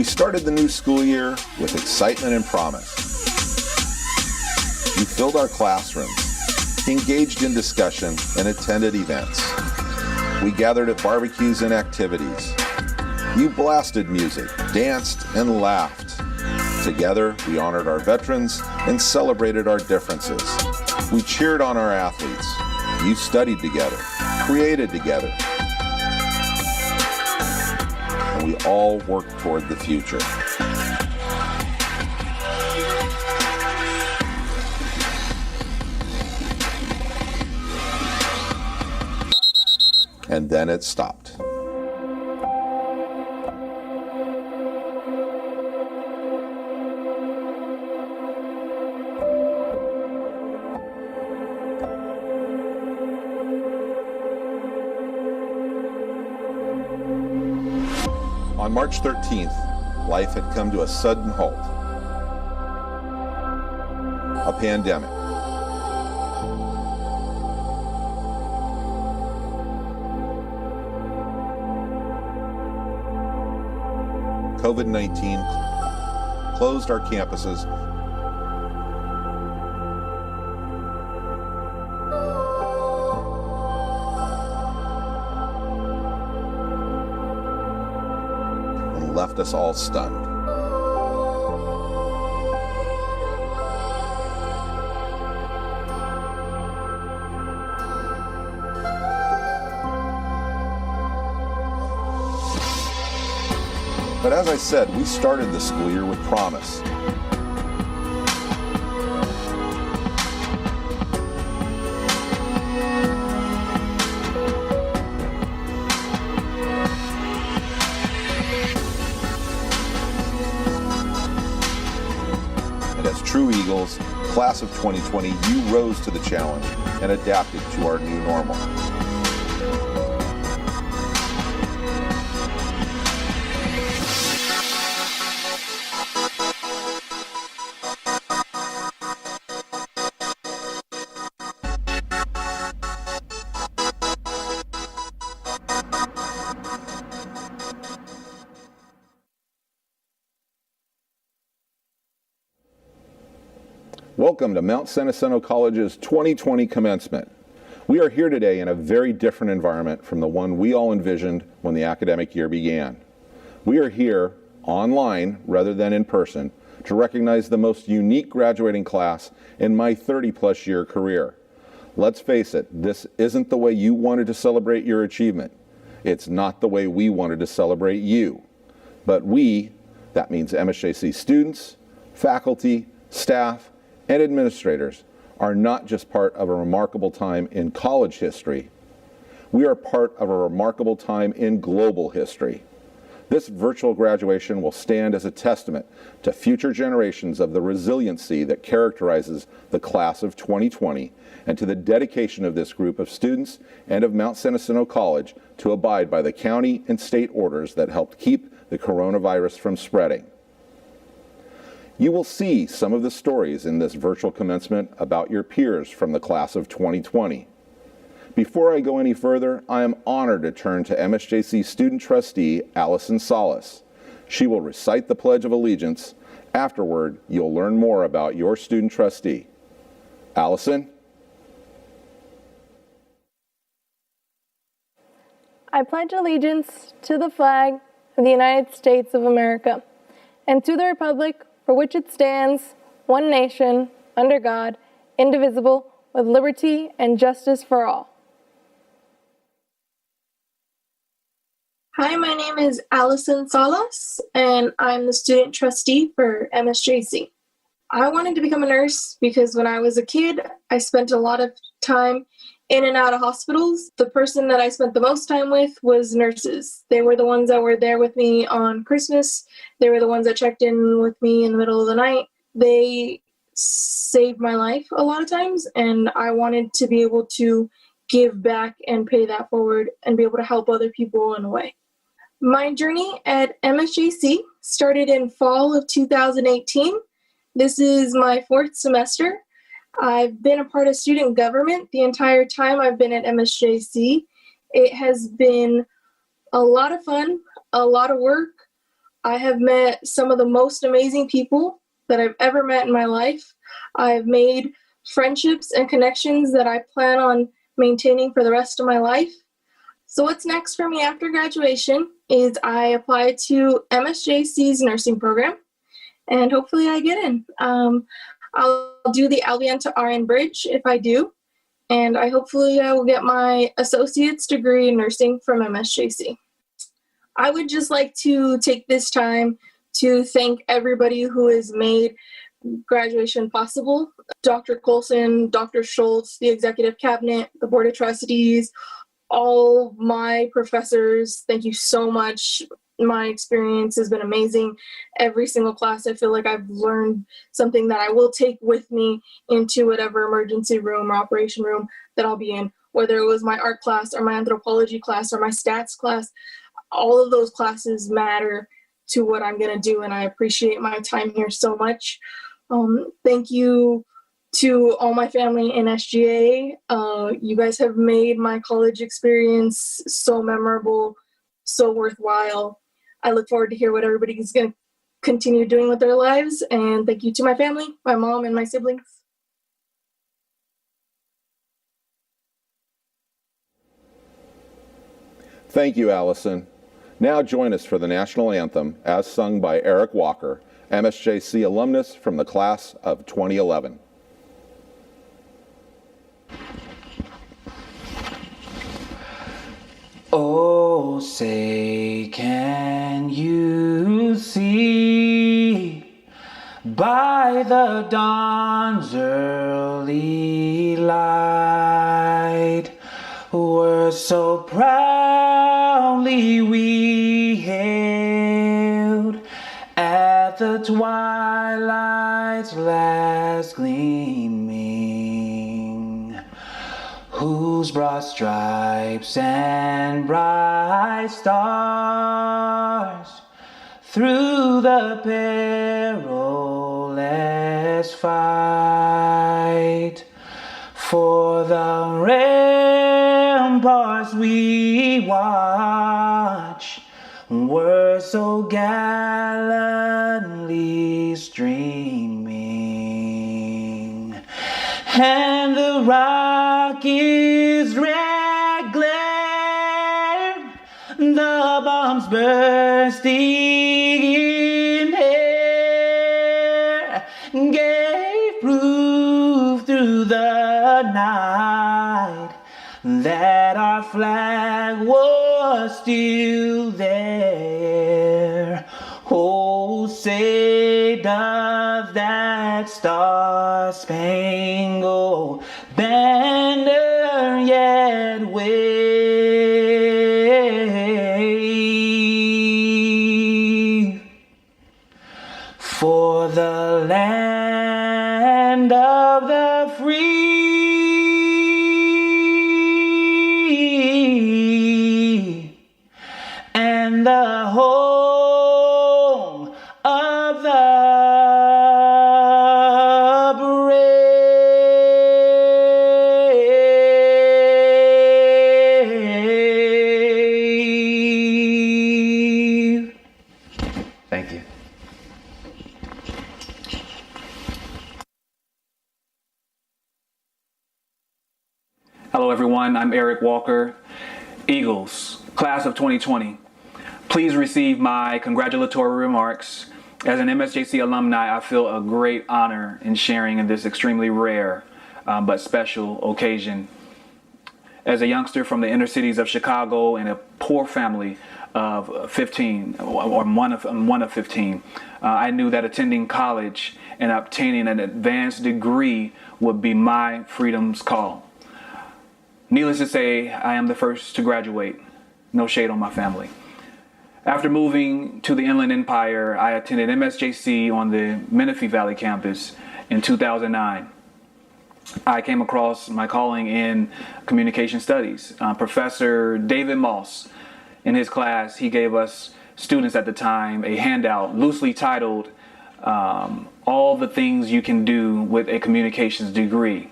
We started the new school year with excitement and promise. You filled our classrooms, engaged in discussion, and attended events. We gathered at barbecues and activities. You blasted music, danced, and laughed. Together, we honored our veterans and celebrated our differences. We cheered on our athletes. You studied together, created together, and we all worked toward the future. And then it stopped. On March 13th, life had come to a sudden halt. A pandemic. COVID-19 closed our campuses and left us all stunned. But as I said, we started the school year with promise. And as true Eagles, class of 2020, you rose to the challenge and adapted to our new normal. Welcome to Msjc College's 2020 commencement. We are here today in a very different environment from the one we all envisioned when the academic year began. We are here online rather than in person to recognize the most unique graduating class in my 30-plus year career. Let's face it, this isn't the way you wanted to celebrate your achievement. It's not the way we wanted to celebrate you. But we, that means Msjc students, faculty, staff, and administrators, are not just part of a remarkable time in college history. We are part of a remarkable time in global history. This virtual graduation will stand as a testament to future generations of the resiliency that characterizes the class of 2020 and to the dedication of this group of students and of Msjc College to abide by the county and state orders that helped keep the coronavirus from spreading. You will see some of the stories in this virtual commencement about your peers from the class of 2020. Before I go any further, I am honored to turn to Msjc student trustee Allison Salas. She will recite the Pledge of Allegiance. Afterward, you'll learn more about your student trustee. Allison? I pledge allegiance to the flag of the United States of America and to the republic for which it stands, one nation, under God, indivisible, with liberty and justice for all. Hi, my name is Allison Salas, and I'm the student trustee for Msjc. I wanted to become a nurse because when I was a kid, I spent a lot of time in and out of hospitals. The person that I spent the most time with was nurses. They were the ones that were there with me on Christmas. They were the ones that checked in with me in the middle of the night. They saved my life a lot of times, and I wanted to be able to give back and pay that forward and be able to help other people in a way. My journey at Msjc started in fall of 2018. This is my 4th semester. I've been a part of student government the entire time I've been at Msjc. It has been a lot of fun, a lot of work, I have met some of the most amazing people that I've ever met in my life. I've made friendships and connections that I plan on maintaining for the rest of my life. So what's next for me after graduation is I apply to Msjc's nursing program, and hopefully I get in. I'll do the LVN to RN bridge if I do, and I will get my associate's degree in nursing from Msjc. I would just like to take this time to thank everybody who has made graduation possible. Dr. Colson, Dr. Schultz, the executive cabinet, the board of trustees, all my professors, thank you so much. My experience has been amazing. Every single class, I feel like I've learned something that I will take with me into whatever emergency room or operation room that I'll be in, whether it was my art class or my anthropology class or my stats class. All of those classes matter to what I'm going to do, and I appreciate my time here so much. Thank you to all my family in SGA. You guys have made my college experience so memorable, so worthwhile. I look forward to hear what everybody's going to continue doing with their lives, and thank you to my family, my mom, and my siblings. Thank you, Allison. Now join us for the national anthem as sung by Eric Walker, MSJC alumnus from the class of 2011. Oh, say, can you see by the dawn's early light, were so proudly we hailed at the twilight's last gleaming, whose broad stripes and bright stars through the perilous fight for the ramparts we watch were so gallantly streaming, and the rocket's red glare, the bombs bursting in air, gave proof through the night that our flag was still there. Oh, say does that star-spangled banner yet wave for the land of the free and the home of the brave. Thank you. Hello everyone, I'm Eric Walker, Eagles, class of 2020. Please receive my congratulatory remarks. As an MSJC alumni, I feel a great honor in sharing in this extremely rare but special occasion. As a youngster from the inner cities of Chicago and a poor family of 15, or one of 15, I knew that attending college and obtaining an advanced degree would be my freedom's call. Needless to say, I am the first to graduate. No shade on my family. After moving to the Inland Empire, I attended MSJC on the Menifee Valley campus in 2009. I came across my calling in communication studies. Professor David Moss, in his class, he gave us students at the time a handout loosely titled, All the Things You Can Do with a Communications Degree.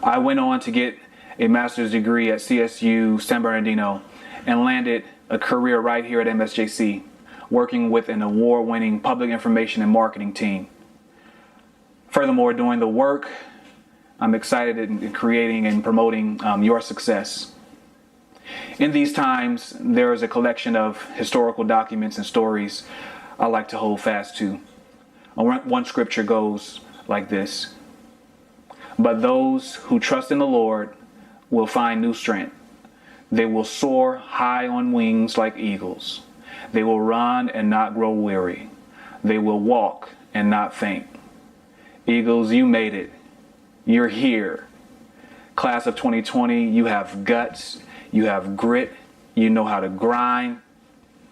I went on to get a master's degree at CSU San Bernardino and landed a career right here at MSJC, working with an award-winning public information and marketing team. Furthermore, doing the work, I'm excited in creating and promoting your success. In these times, there is a collection of historical documents and stories I like to hold fast to. One scripture goes like this: "But those who trust in the Lord will find new strength. They will soar high on wings like eagles. They will run and not grow weary. They will walk and not faint." Eagles, you made it. You're here. Class of 2020, you have guts, you have grit, you know how to grind.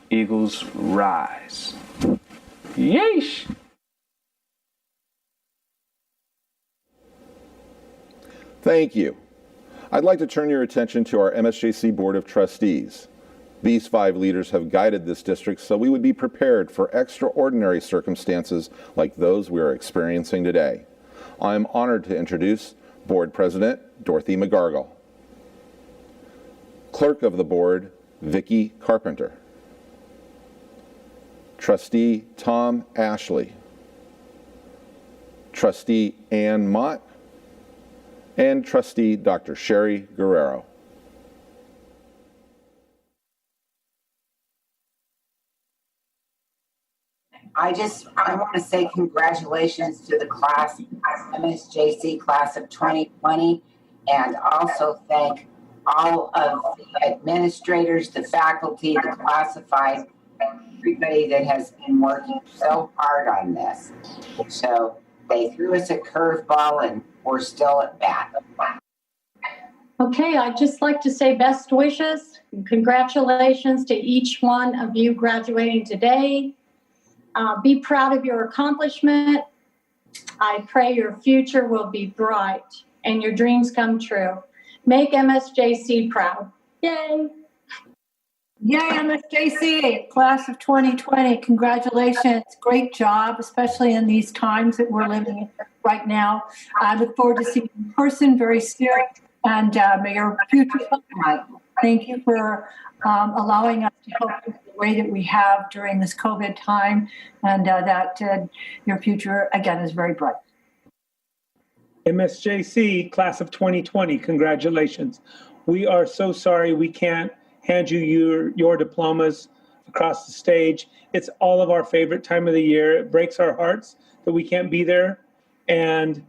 Eagles, rise. Yeesh. Thank you. I'd like to turn your attention to our MSJC Board of Trustees. These 5 leaders have guided this district so we would be prepared for extraordinary circumstances like those we are experiencing today. I am honored to introduce Board President Dorothy McGargle, Clerk of the Board Vicki Carpenter, Trustee Tom Ashley, Trustee Ann Mott, and Trustee Dr. Sherry Guerrero. I want to say congratulations to the class, MSJC class of 2020, and also thank all of the administrators, the faculty, the classified, everybody that has been working so hard on this. So they threw us a curveball and we're still at bat. Okay, I'd just like to say best wishes and congratulations to each one of you graduating today. Be proud of your accomplishment. I pray your future will be bright and your dreams come true. Make MSJC proud. Yay! Yay, MSJC, class of 2020. Congratulations. Great job, especially in these times that we're living in right now. I look forward to seeing you in person very soon. And may your future look bright. Thank you for allowing us to help you the way that we have during this COVID time, and that your future, again, is very bright. MSJC, class of 2020, congratulations. We are so sorry we can't hand you your diplomas across the stage. It's all of our favorite time of the year. It breaks our hearts that we can't be there, and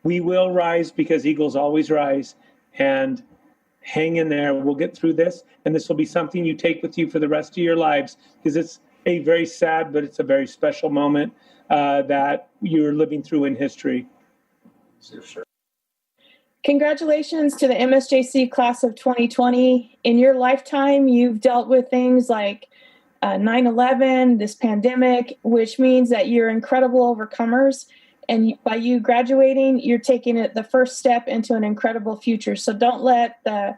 we will rise because Eagles always rise. And hang in there. We'll get through this, and this will be something you take with you for the rest of your lives, because it's a very sad, but it's a very special moment that you're living through in history. Congratulations to the MSJC class of 2020. In your lifetime, you've dealt with things like 9/11, this pandemic, which means that you're incredible overcomers. And by you graduating, you're taking it the first step into an incredible future. So don't let the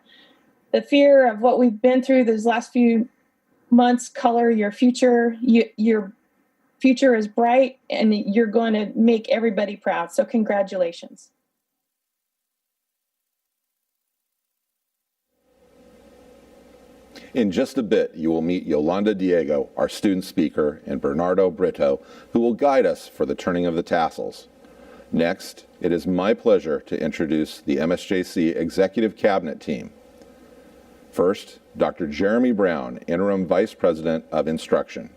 fear of what we've been through these last few months color your future. Your future is bright, and you're going to make everybody proud. So congratulations. In just a bit, you will meet Yolanda Diego, our student speaker, and Bernardo Brito, who will guide us for the turning of the tassels. Next, it is my pleasure to introduce the MSJC Executive Cabinet team. First, Dr. Jeremy Brown, Interim Vice President of Instruction.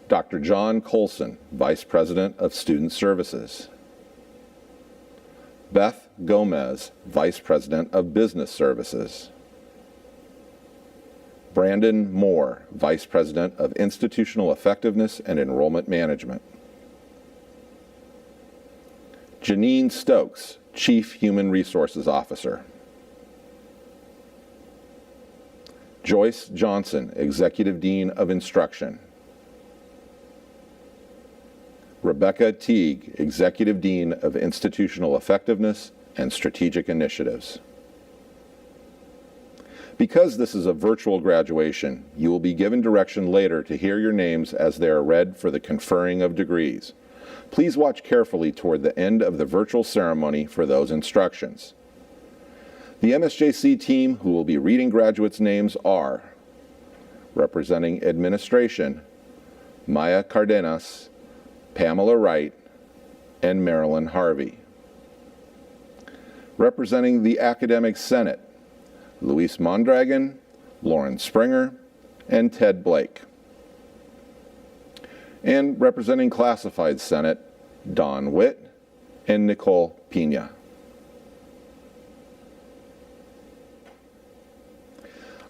Dr. John Colson, Vice President of Student Services. Beth Gomez, Vice President of Business Services. Brandon Moore, Vice President of Institutional Effectiveness and Enrollment Management. Janine Stokes, Chief Human Resources Officer. Joyce Johnson, Executive Dean of Instruction. Rebecca Teague, Executive Dean of Institutional Effectiveness and Strategic Initiatives. Because this is a virtual graduation, you will be given direction later to hear your names as they are read for the conferring of degrees. Please watch carefully toward the end of the virtual ceremony for those instructions. The MSJC team who will be reading graduates' names are representing administration, Maya Cardenas, Pamela Wright, and Marilyn Harvey. Representing the Academic Senate, Luis Mondragon, Lauren Springer, and Ted Blake. And representing Classified Senate, Don Witt and Nicole Pina.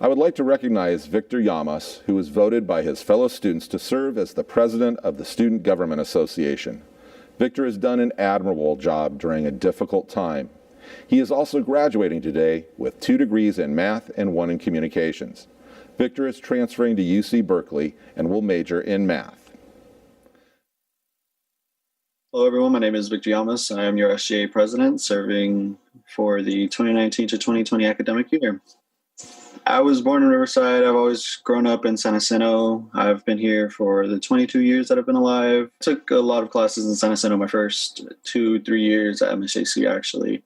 I would like to recognize Victor Llamas, who was voted by his fellow students to serve as the president of the Student Government Association. Victor has done an admirable job during a difficult time. He is also graduating today with 2 degrees in math and 1 in communications. Victor is transferring to UC Berkeley and will major in math. Hello everyone, my name is Victor Llamas. I am your SGA president serving for the 2019 to 2020 academic year. I was born in Riverside. I've always grown up in San Jacinto. I've been here for the 22 years that I've been alive. I took a lot of classes in San Jacinto my first 2-3 years at Msjc actually.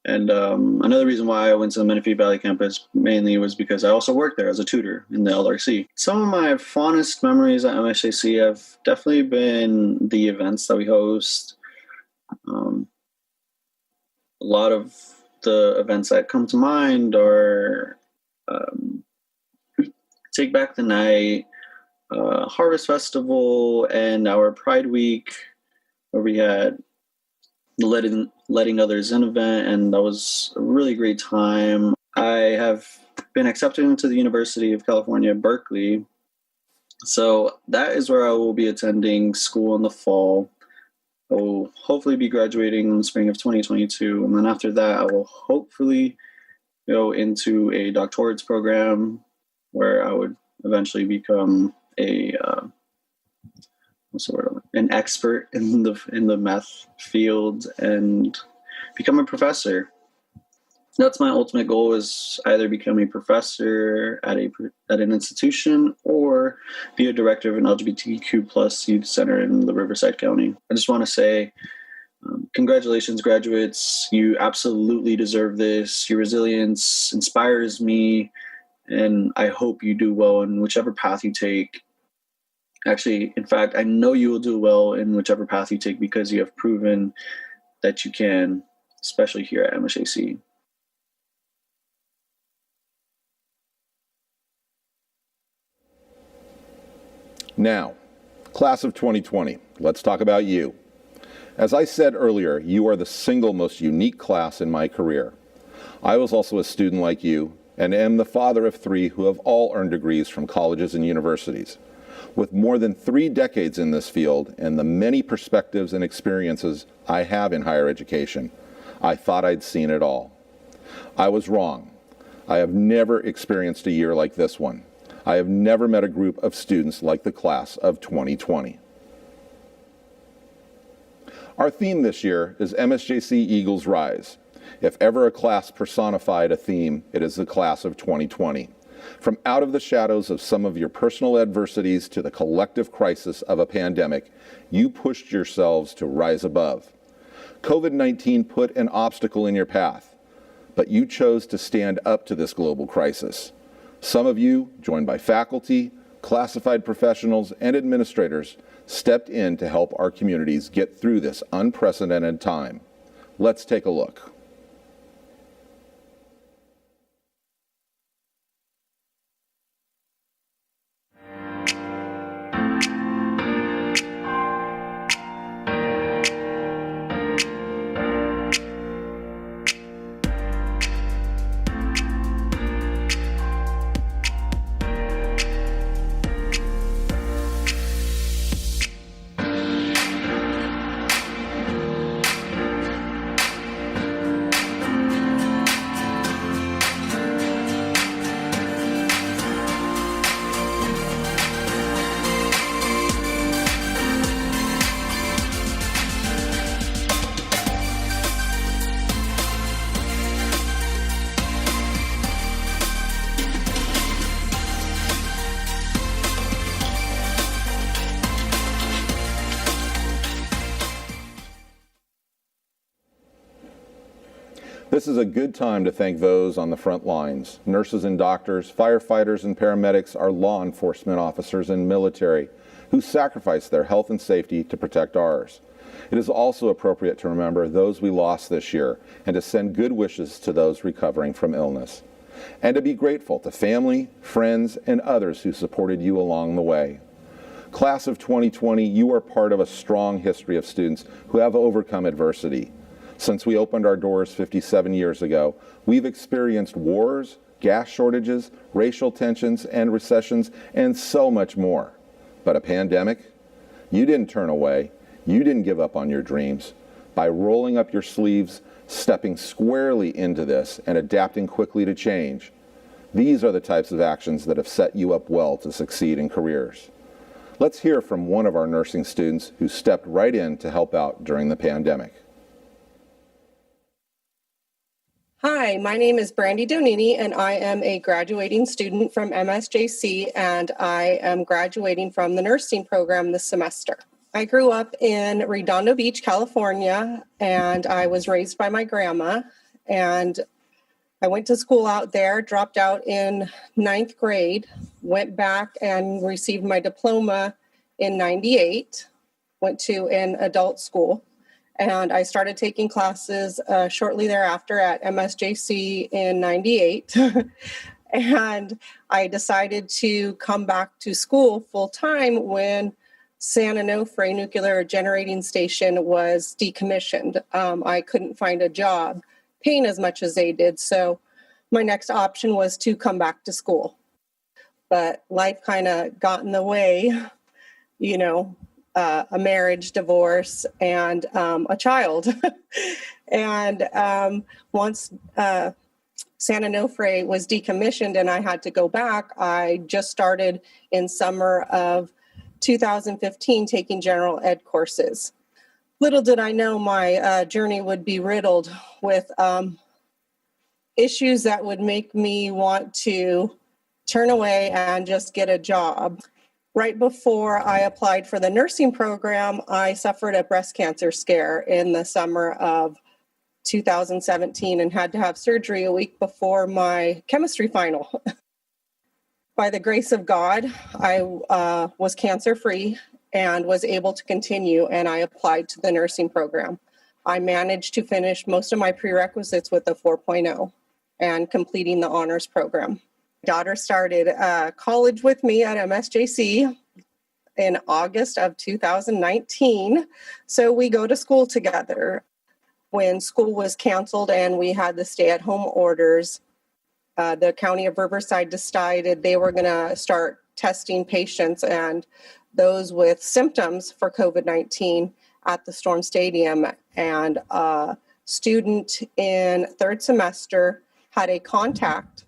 And another reason why I went to the Menifee Valley campus mainly was because I also worked there as a tutor in the LRC. Some of my fondest memories at Msjc have definitely been the events that we host. A lot of the events that come to mind are Take Back the Night, Harvest Festival, and our Pride Week, where we had the Letting Others In event, and that was a really great time. I have been accepted into the University of California, Berkeley, so that is where I will be attending school in the fall. I will hopefully be graduating in the spring of 2022, and then after that, I will hopefully go into a doctorates program where I would eventually become an expert in the math field and become a professor. That's my ultimate goal, is either become a professor at an institution or be a director of an LGBTQ plus youth center in the Riverside County. I just want to say congratulations, graduates. You absolutely deserve this. Your resilience inspires me, and I hope you do well in whichever path you take. Actually, in fact, I know you will do well in whichever path you take because you have proven that you can, especially here at Msjc. Now, class of 2020, let's talk about you. As I said earlier, you are the single most unique class in my career. I was also a student like you and am the father of 3 who have all earned degrees from colleges and universities. With more than 3 decades in this field and the many perspectives and experiences I have in higher education, I thought I'd seen it all. I was wrong. I have never experienced a year like this one. I have never met a group of students like the class of 2020. Our theme this year is MSJC Eagles Rise. If ever a class personified a theme, it is the class of 2020. From out of the shadows of some of your personal adversities to the collective crisis of a pandemic, you pushed yourselves to rise above. COVID-19 put an obstacle in your path, but you chose to stand up to this global crisis. Some of you, joined by faculty, classified professionals, and administrators, stepped in to help our communities get through this unprecedented time. Let's take a look. This is a good time to thank those on the front lines: nurses and doctors, firefighters and paramedics, our law enforcement officers and military, who sacrifice their health and safety to protect ours. It is also appropriate to remember those we lost this year and to send good wishes to those recovering from illness, and to be grateful to family, friends, and others who supported you along the way. Class of 2020, you are part of a strong history of students who have overcome adversity. Since we opened our doors 57 years ago, we've experienced wars, gas shortages, racial tensions, and recessions, and so much more. But a pandemic? You didn't turn away. You didn't give up on your dreams. By rolling up your sleeves, stepping squarely into this, and adapting quickly to change, these are the types of actions that have set you up well to succeed in careers. Let's hear from one of our nursing students who stepped right in to help out during the pandemic. Hi, my name is Brandy Donini, and I am a graduating student from Msjc, and I am graduating from the nursing program this semester. I grew up in Redondo Beach, California, and I was raised by my grandma, and I went to school out there, dropped out in 9th grade, went back and received my diploma in 98, went to an adult school. And I started taking classes shortly thereafter at Msjc in 98. And I decided to come back to school full time when San Onofre Nuclear Generating Station was decommissioned. I couldn't find a job paying as much as they did. So my next option was to come back to school. But life kind of got in the way, you know. A marriage, divorce, and a child. And once San Onofre was decommissioned and I had to go back, I just started in summer of 2015 taking general ed courses. Little did I know my journey would be riddled with issues that would make me want to turn away and just get a job. Right before I applied for the nursing program, I suffered a breast cancer scare in the summer of 2017 and had to have surgery a week before my chemistry final. By the grace of God, I was cancer-free and was able to continue, and I applied to the nursing program. I managed to finish most of my prerequisites with a 4.0 and completing the honors program. Daughter started college with me at Msjc in August of 2019. So we go to school together. When school was canceled and we had the stay-at-home orders, the County of Riverside decided they were going to start testing patients and those with symptoms for COVID-19 at the Storm Stadium. And a student in third semester had a contact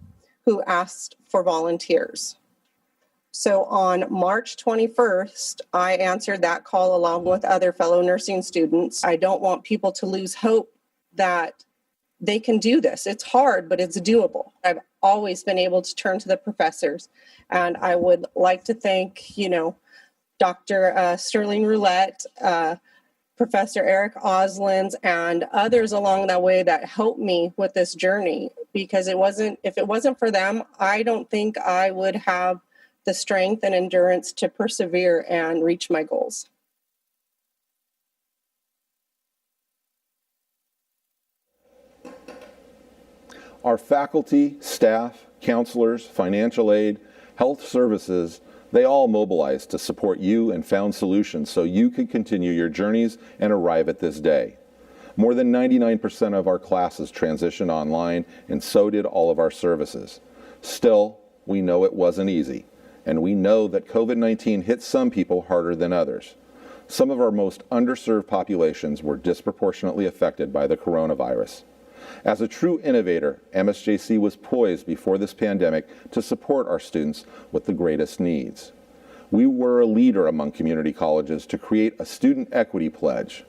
who asked for volunteers. So on March 21st, I answered that call along with other fellow nursing students. I don't want people to lose hope that they can do this. It's hard, but it's doable. I've always been able to turn to the professors. And I would like to thank, Dr. Sterling Roulette, Professor Eric Oslins, and others along that way that helped me with this journey, because if it wasn't for them, I don't think I would have the strength and endurance to persevere and reach my goals. Our faculty, staff, counselors, financial aid, health services, they all mobilized to support you and found solutions so you could continue your journeys and arrive at this day. More than 99% of our classes transitioned online, and so did all of our services. Still, we know it wasn't easy, and we know that COVID-19 hit some people harder than others. Some of our most underserved populations were disproportionately affected by the coronavirus. As a true innovator, Msjc was poised before this pandemic to support our students with the greatest needs. We were a leader among community colleges to create a student equity pledge.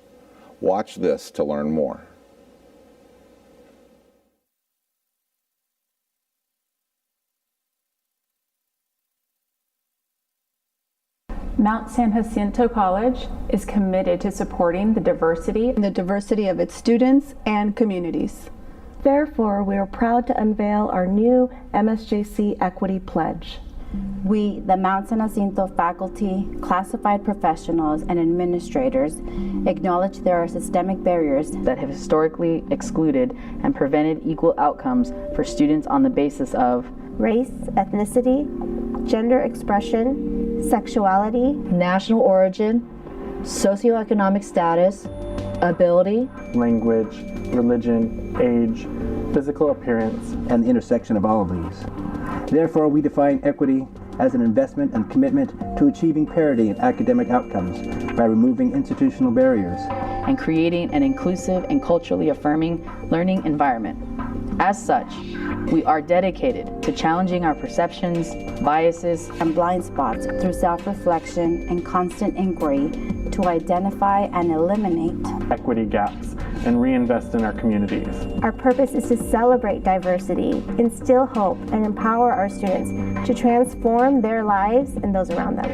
Watch this to learn more. Mount San Jacinto College is committed to supporting the diversity of its students and communities. Therefore, we are proud to unveil our new MSJC Equity Pledge. We, the Mount San Jacinto faculty, classified professionals, and administrators, acknowledge there are systemic barriers that have historically excluded and prevented equal outcomes for students on the basis of race, ethnicity, gender expression, sexuality, national origin, socioeconomic status, ability, language, religion, age, physical appearance, and the intersection of all of these. Therefore, we define equity as an investment and commitment to achieving parity in academic outcomes by removing institutional barriers and creating an inclusive and culturally affirming learning environment. As such, we are dedicated to challenging our perceptions, biases, and blind spots through self-reflection and constant inquiry to identify and eliminate equity gaps and reinvest in our communities. Our purpose is to celebrate diversity, instill hope, and empower our students to transform their lives and those around them.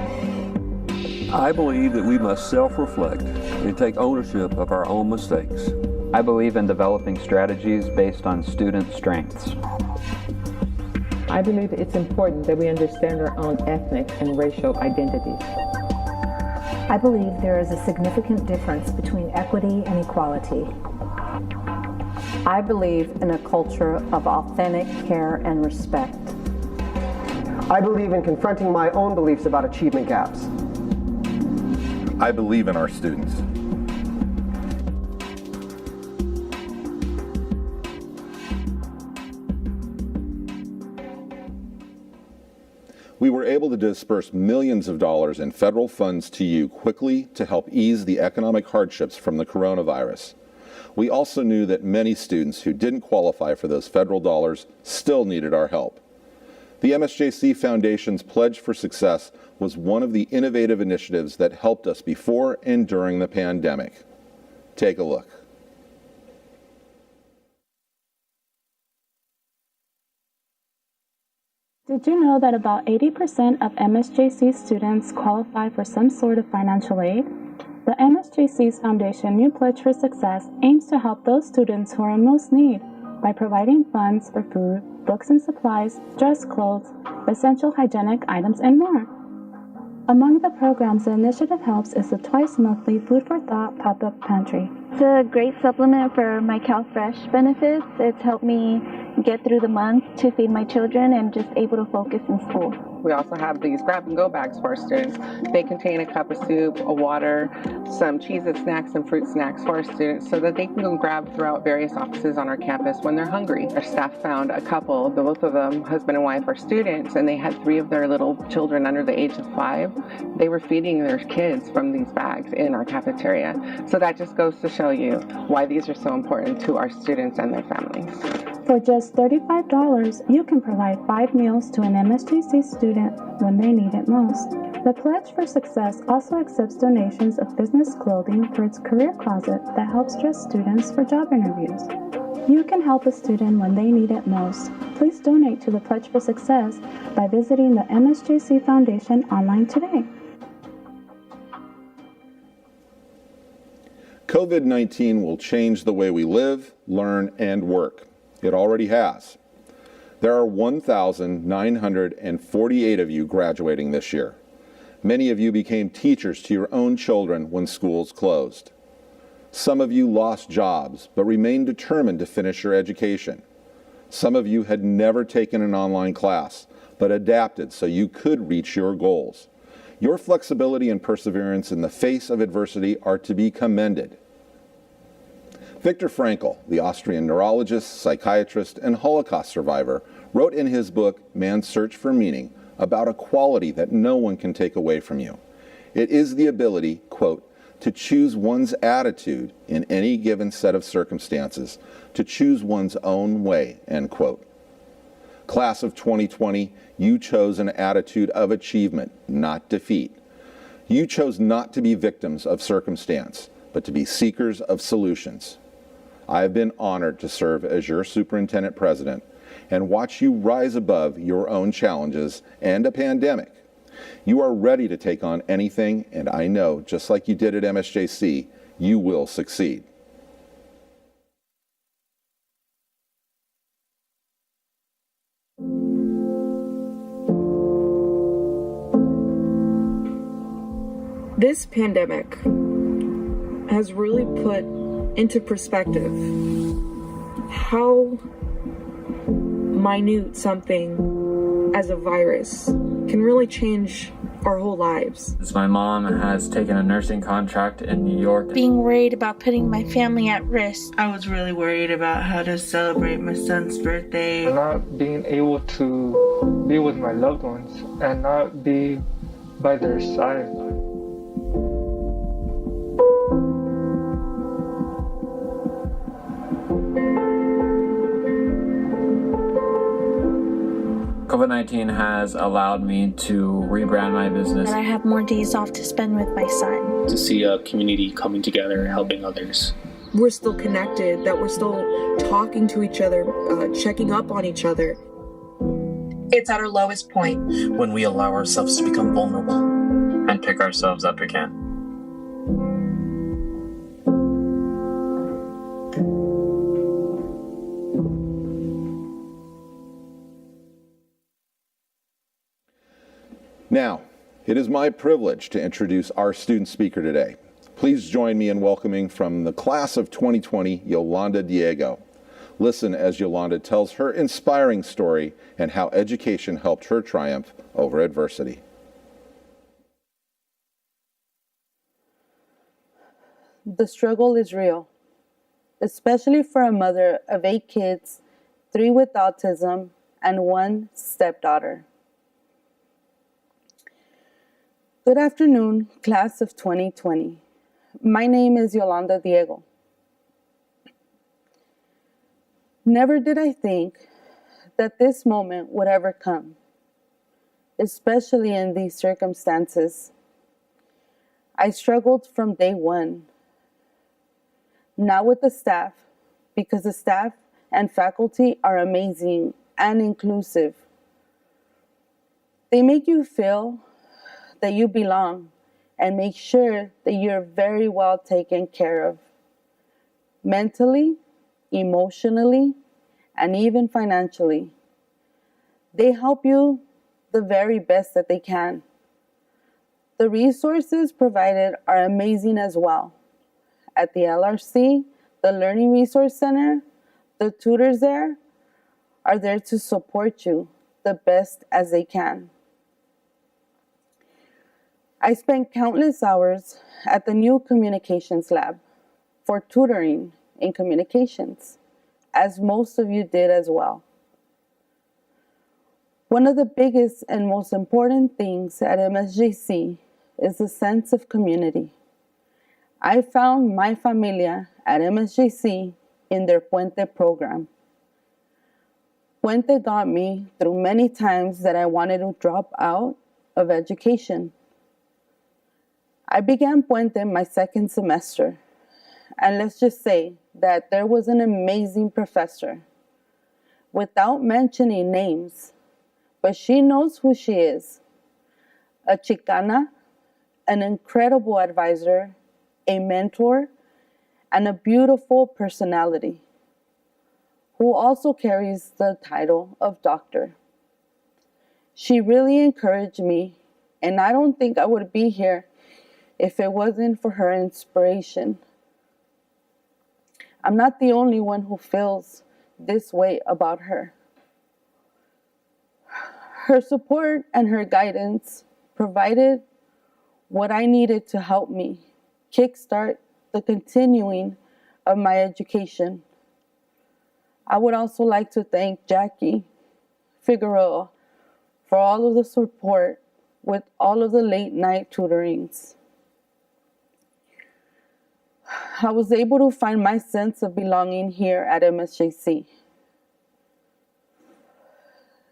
I believe that we must self-reflect and take ownership of our own mistakes. I believe in developing strategies based on student strengths. I believe it's important that we understand our own ethnic and racial identities. I believe there is a significant difference between equity and equality. I believe in a culture of authentic care and respect. I believe in confronting my own beliefs about achievement gaps. I believe in our students. We were able to disperse millions of dollars in federal funds to you quickly to help ease the economic hardships from the coronavirus. We also knew that many students who didn't qualify for those federal dollars still needed our help. The MSJC Foundation's Pledge for Success was one of the innovative initiatives that helped us before and during the pandemic. Take a look. Did you know that about 80% of MSJC students qualify for some sort of financial aid? The MSJC's Foundation New Pledge for Success aims to help those students who are in most need by providing funds for food, books and supplies, dress clothes, essential hygienic items, and more. Among the programs the initiative helps is the twice-monthly Food for Thought pop-up pantry. It's a great supplement for my CalFresh benefits. It's helped me get through the month to feed my children and just able to focus in school. We also have these grab-and-go bags for our students. They contain a cup of soup, a water, some Cheez-It snacks and fruit snacks for our students so that they can go grab throughout various offices on our campus when they're hungry. Our staff found a couple, both of them, husband and wife, are students, and they had 3 of their little children under the age of 5. They were feeding their kids from these bags in our cafeteria. So that just goes to show you why these are so important to our students and their families. For just $35, you can provide 5 meals to an MSJC student when they need it most. The Pledge for Success also accepts donations of business clothing for its career closet that helps dress students for job interviews. You can help a student when they need it most. Please donate to the Pledge for Success by visiting the MSJC Foundation online today. COVID-19 will change the way we live, learn, and work. It already has. There are 1,948 of you graduating this year. Many of you became teachers to your own children when schools closed. Some of you lost jobs, but remained determined to finish your education. Some of you had never taken an online class, but adapted so you could reach your goals. Your flexibility and perseverance in the face of adversity are to be commended. Viktor Frankl, the Austrian neurologist, psychiatrist, and Holocaust survivor, wrote in his book, Man's Search for Meaning, about a quality that no one can take away from you. It is the ability, quote, to choose one's attitude in any given set of circumstances, to choose one's own way, end quote. Class of 2020, you chose an attitude of achievement, not defeat. You chose not to be victims of circumstance, but to be seekers of solutions. I have been honored to serve as your superintendent president and watch you rise above your own challenges and a pandemic. You are ready to take on anything, and I know, just like you did at MSJC, you will succeed. This pandemic has really put into perspective how minute something as a virus can really change our whole lives. My mom has taken a nursing contract in New York. Being worried about putting my family at risk. I was really worried about how to celebrate my son's birthday. Not being able to be with my loved ones and not be by their side. COVID-19 has allowed me to rebrand my business. And I have more days off to spend with my son. To see a community coming together, helping others. We're still connected, that we're still talking to each other, checking up on each other. It's at our lowest point. When we allow ourselves to become vulnerable. And pick ourselves up again. Now, it is my privilege to introduce our student speaker today. Please join me in welcoming from the class of 2020, Yolanda Diego. Listen as Yolanda tells her inspiring story and how education helped her triumph over adversity. The struggle is real, especially for a mother of 8 kids, 3 with autism, and 1 stepdaughter. Good afternoon, class of 2020. My name is Yolanda Diego. Never did I think that this moment would ever come, especially in these circumstances. I struggled from day one, not with the staff, because the staff and faculty are amazing and inclusive. They make you feel that you belong and make sure that you're very well taken care of, mentally, emotionally, and even financially. They help you the very best that they can. The resources provided are amazing as well. At the LRC, the Learning Resource Center, the tutors there are there to support you the best as they can. I spent countless hours at the new communications lab for tutoring in communications, as most of you did as well. One of the biggest and most important things at Msjc is the sense of community. I found my familia at Msjc in their Puente program. Puente got me through many times that I wanted to drop out of education. I began Puente my 2nd semester, and let's just say that there was an amazing professor, without mentioning names, but she knows who she is. A Chicana, an incredible advisor, a mentor, and a beautiful personality, who also carries the title of doctor. She really encouraged me, and I don't think I would be here if it wasn't for her inspiration. I'm not the only one who feels this way about her. Her support and her guidance provided what I needed to help me kickstart the continuing of my education. I would also like to thank Jackie Figueroa for all of the support with all of the late night tutorings. I was able to find my sense of belonging here at Msjc.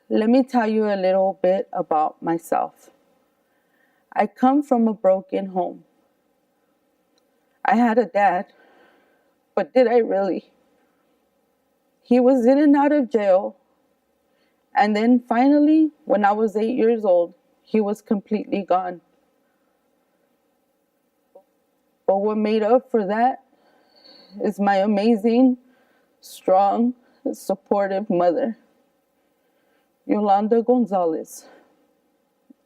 Let me tell you a little bit about myself. I come from a broken home. I had a dad, but did I really? He was in and out of jail, and then finally, when I was 8 years old, he was completely gone. But what made up for that is my amazing, strong, supportive mother, Yolanda Gonzalez.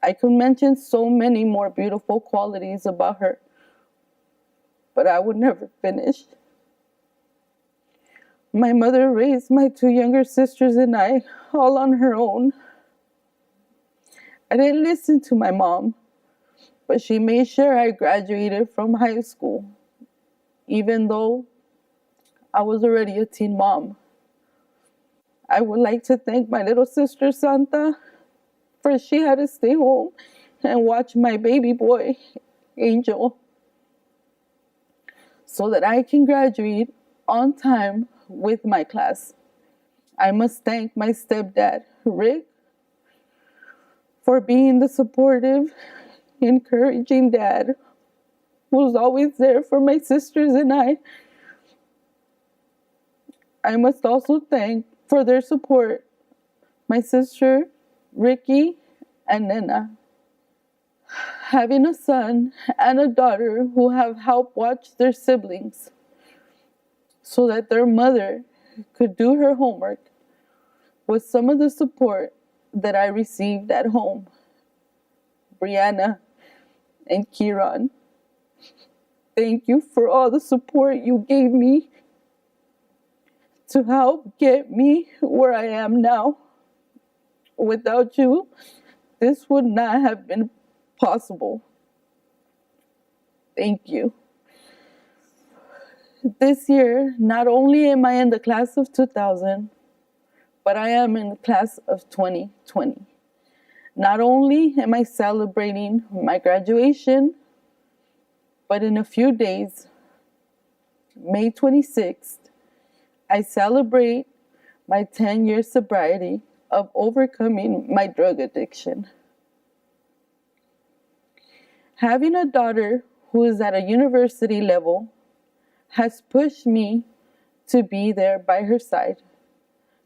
I could mention so many more beautiful qualities about her, but I would never finish. My mother raised my 2 younger sisters and I all on her own. I didn't listen to my mom, but she made sure I graduated from high school, even though I was already a teen mom. I would like to thank my little sister Santa, for she had to stay home and watch my baby boy, Angel, so that I can graduate on time with my class. I must thank my stepdad, Rick, for being the supportive, encouraging dad who's always there for my sisters and I. I must also thank for their support my sister, Ricky, and Nena. Having a son and a daughter who have helped watch their siblings so that their mother could do her homework was some of the support that I received at home. Brianna and Kieran, thank you for all the support you gave me to help get me where I am now. Without you, this would not have been possible. Thank you. This year, not only am I in the class of 2000, but I am in the class of 2020. Not only am I celebrating my graduation, but in a few days, May 26th, I celebrate my 10-year sobriety of overcoming my drug addiction. Having a daughter who is at a university level has pushed me to be there by her side,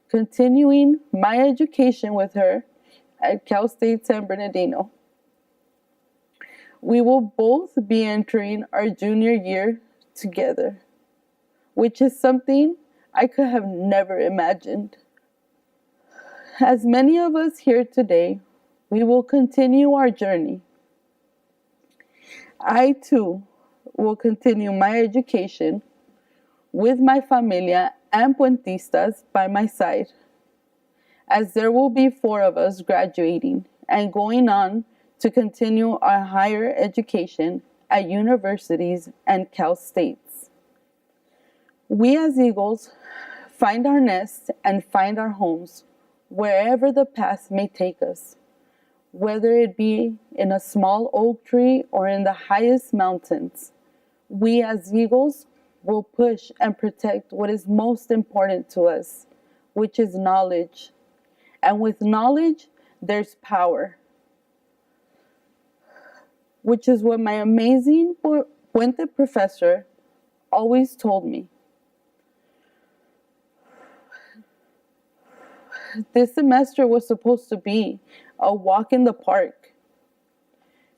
continuing my education with her at Cal State San Bernardino. We will both be entering our junior year together, which is something I could have never imagined. As many of us here today, we will continue our journey. I too will continue my education with my familia and Puentistas by my side, as there will be 4 of us graduating and going on to continue our higher education at universities and Cal States. We as Eagles find our nests and find our homes wherever the path may take us, whether it be in a small oak tree or in the highest mountains. We as Eagles will push and protect what is most important to us, which is knowledge. And with knowledge, there's power, which is what my amazing Puente professor always told me. This semester was supposed to be a walk in the park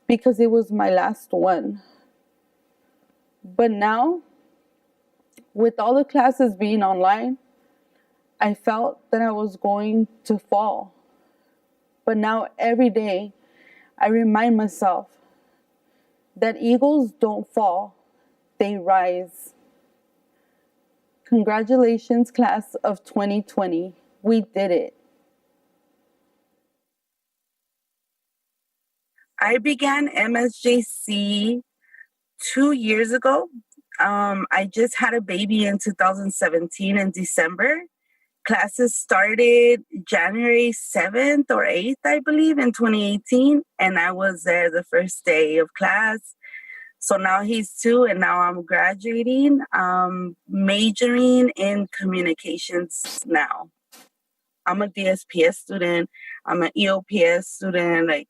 because it was my last one. But now, with all the classes being online, I felt that I was going to fall. But now every day, I remind myself that eagles don't fall, they rise. Congratulations, class of 2020. We did it. I began Msjc 2 years ago. I just had a baby in 2017 in December. Classes started January 7th or 8th, I believe, in 2018. And I was there the first day of class. So now he's 2 and now I'm graduating, majoring in communications now. I'm a DSPS student. I'm an EOPS student. Like,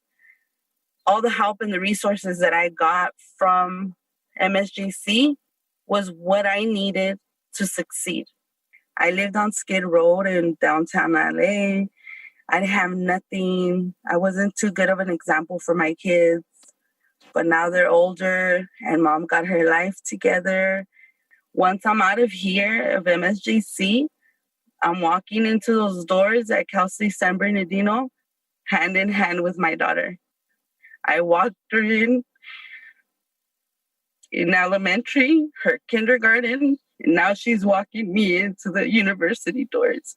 all the help and the resources that I got from Msjc was what I needed to succeed. I lived on Skid Road in downtown LA. I have nothing. I wasn't too good of an example for my kids, but now they're older and mom got her life together. Once I'm out of here, of Msjc, I'm walking into those doors at Cal State San Bernardino, hand in hand with my daughter. I walked her in elementary, her kindergarten, and now she's walking me into the university doors.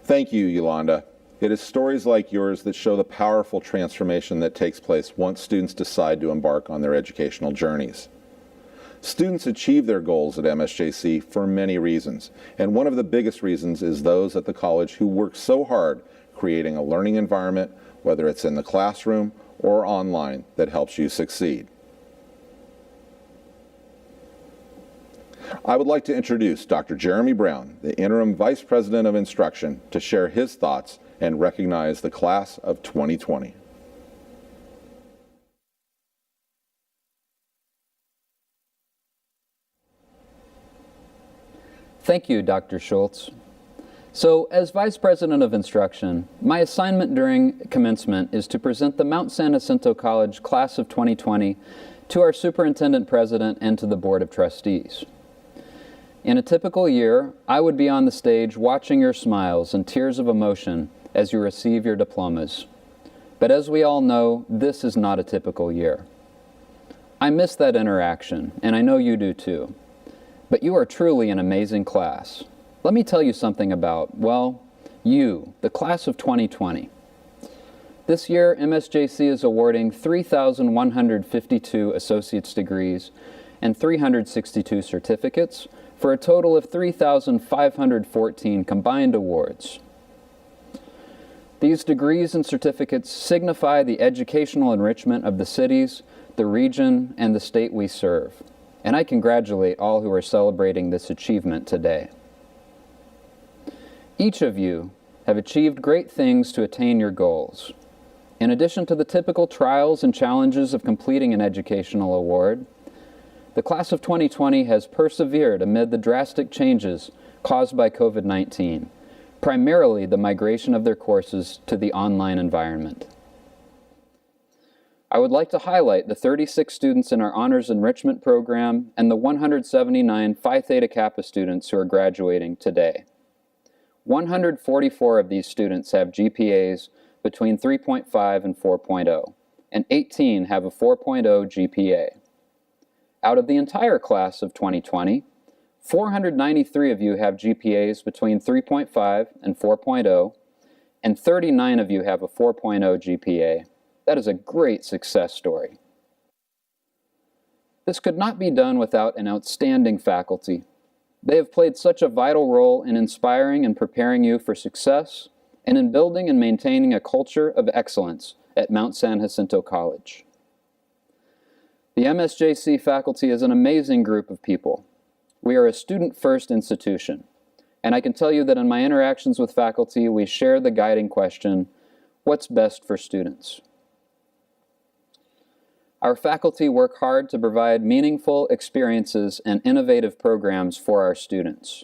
Thank you, Yolanda. It is stories like yours that show the powerful transformation that takes place once students decide to embark on their educational journeys. Students achieve their goals at MSJC for many reasons, and one of the biggest reasons is those at the college who work so hard creating a learning environment, whether it's in the classroom or online, that helps you succeed. I would like to introduce Dr. Jeremy Brown, the Interim Vice President of Instruction, to share his thoughts and recognize the class of 2020. Thank you, Dr. Schultz. So, as Vice President of Instruction, my assignment during commencement is to present the Mount San Jacinto College Class of 2020 to our Superintendent President and to the Board of Trustees. In a typical year, I would be on the stage watching your smiles and tears of emotion as you receive your diplomas. But as we all know, this is not a typical year. I miss that interaction, and I know you do too. But you are truly an amazing class. Let me tell you something about, well, you, the class of 2020. This year, MSJC is awarding 3,152 associate's degrees and 362 certificates for a total of 3,514 combined awards. These degrees and certificates signify the educational enrichment of the cities, the region, and the state we serve. And I congratulate all who are celebrating this achievement today. Each of you have achieved great things to attain your goals. In addition to the typical trials and challenges of completing an educational award, the class of 2020 has persevered amid the drastic changes caused by COVID-19, primarily the migration of their courses to the online environment. I would like to highlight the 36 students in our Honors Enrichment Program and the 179 Phi Theta Kappa students who are graduating today. 144 of these students have GPAs between 3.5 and 4.0, and 18 have a 4.0 GPA. Out of the entire class of 2020, 493 of you have GPAs between 3.5 and 4.0, and 39 of you have a 4.0 GPA. That is a great success story. This could not be done without an outstanding faculty. They have played such a vital role in inspiring and preparing you for success and in building and maintaining a culture of excellence at Mount San Jacinto College. The MSJC faculty is an amazing group of people. We are a student-first institution, and I can tell you that in my interactions with faculty, we share the guiding question, what's best for students? Our faculty work hard to provide meaningful experiences and innovative programs for our students.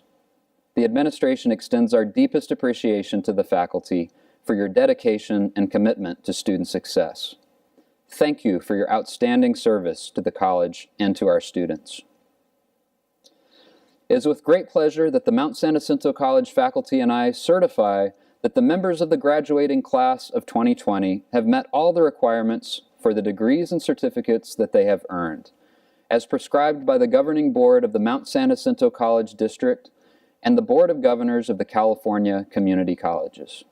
The administration extends our deepest appreciation to the faculty for your dedication and commitment to student success. Thank you for your outstanding service to the college and to our students. It is with great pleasure that the Mount San Jacinto College faculty and I certify that the members of the graduating class of 2020 have met all the requirements for the degrees and certificates that they have earned, as prescribed by the governing board of the Mount San Jacinto College District and the Board of Governors of the California Community Colleges.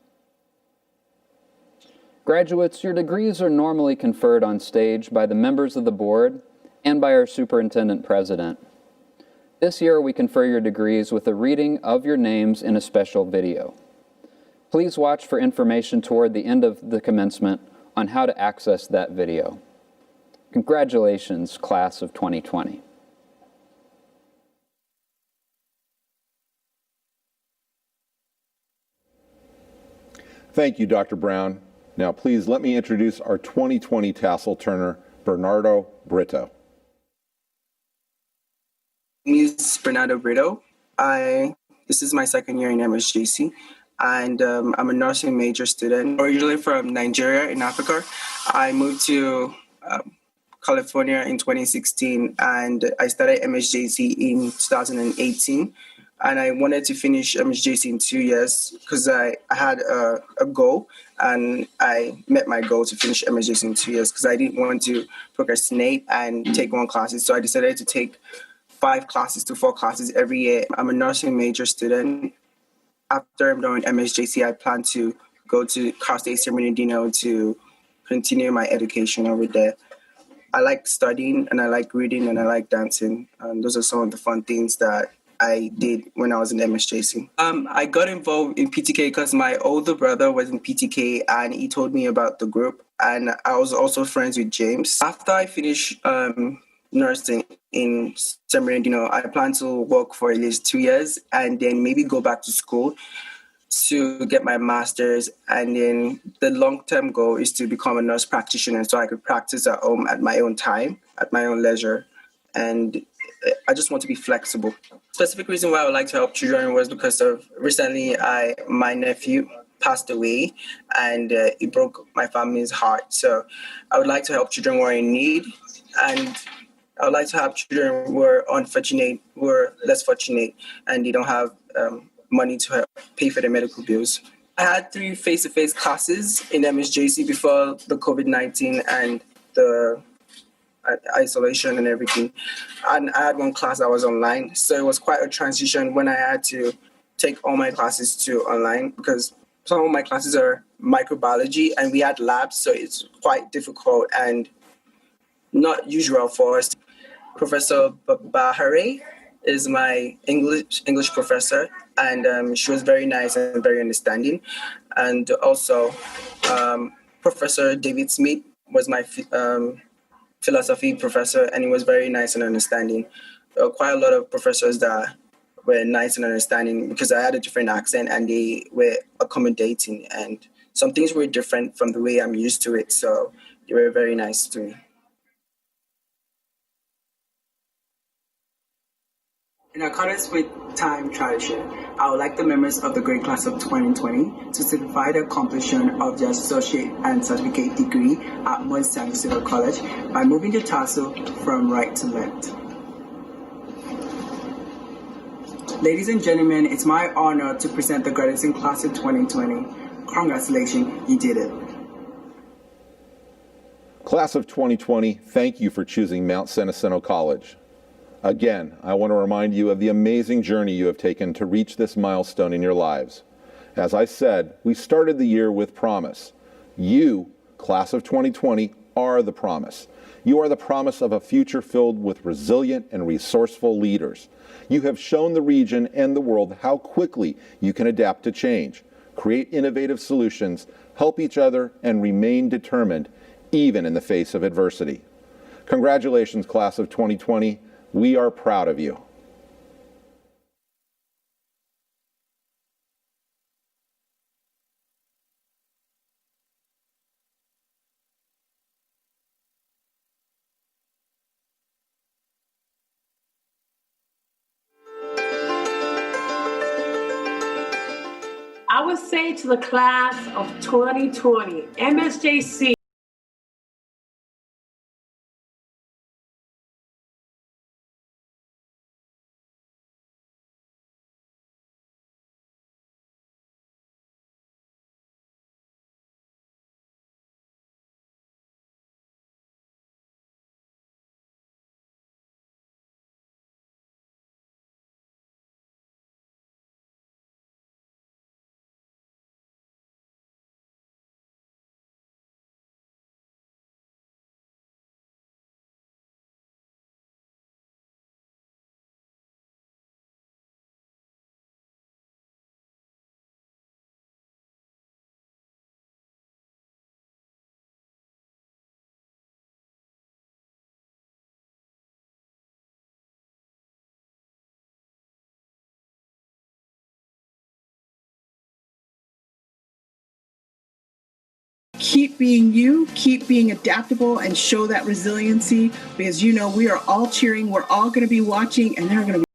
Graduates, your degrees are normally conferred on stage by the members of the board and by our superintendent president. This year, we confer your degrees with a reading of your names in a special video. Please watch for information toward the end of the commencement on how to access that video. Congratulations, class of 2020. Thank you, Dr. Brown. Now, please let me introduce our 2020 tassel turner, Bernardo Brito. My name is Bernardo Brito. This is my second year in MSJC, and I'm a nursing major student. Originally from Nigeria in Africa, I moved to California in 2016, and I started MSJC in 2018 and I wanted to finish Msjc in 2 years because I had a goal, and I met my goal to finish Msjc in 2 years because I didn't want to procrastinate and take one classes. So I decided to take 5 classes to 4 classes every year. I'm a nursing major student. After I'm done with Msjc, I plan to go to Cal State San Bernardino to continue my education over there. I like studying, and I like reading, and I like dancing. Those are some of the fun things that I did when I was in Msjc. I got involved in PTK because my older brother was in PTK, and he told me about the group, and I was also friends with James. After I finished nursing in San Bernardino, I plan to work for at least 2 years and then maybe go back to school to get my master's. And then the long-term goal is to become a nurse practitioner so I could practice at home at my own time, at my own leisure. And I just want to be flexible. Specific reason why I would like to help children was because of recently my nephew passed away, and it broke my family's heart. So I would like to help children who are in need, and I would like to have children who are unfortunate, who are less fortunate, and they don't have money to help pay for their medical bills. I had 3 face-to-face classes in Msjc before the COVID-19 and the isolation and everything. And I had 1 class that was online. So it was quite a transition when I had to take all my classes to online, because some of my classes are microbiology and we had labs, so it's quite difficult and not usual for us. Professor Bahare is my English professor, and she was very nice and very understanding. And also, Professor David Smith was my philosophy professor, and he was very nice and understanding. Quite a lot of professors that were nice and understanding because I had a different accent, and they were accommodating, and some things were different from the way I'm used to it. So they were very nice to me. In accordance with time tradition, I would like the members of the grade class of 2020 to certify the completion of their associate and certificate degree at Msjc College by moving the tassel from right to left. Ladies and gentlemen, it's my honor to present the graduating class of 2020. Congratulations, you did it. Class of 2020, thank you for choosing Mount San College. Again, I want to remind you of the amazing journey you have taken to reach this milestone in your lives. As I said, we started the year with promise. You, Class of 2020, are the promise. You are the promise of a future filled with resilient and resourceful leaders. You have shown the region and the world how quickly you can adapt to change, create innovative solutions, help each other, and remain determined, even in the face of adversity. Congratulations, Class of 2020. We are proud of you. I would say to the class of 2020, Msjc Keep being you, keep being adaptable, and show that resiliency, because you know we are all cheering, we're all going to be watching, and they're going to be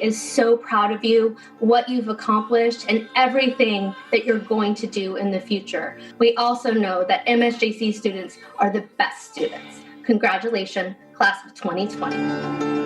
is so proud of you, what you've accomplished, and everything that you're going to do in the future. We also know that MSJC students are the best students. Congratulations, class of 2020.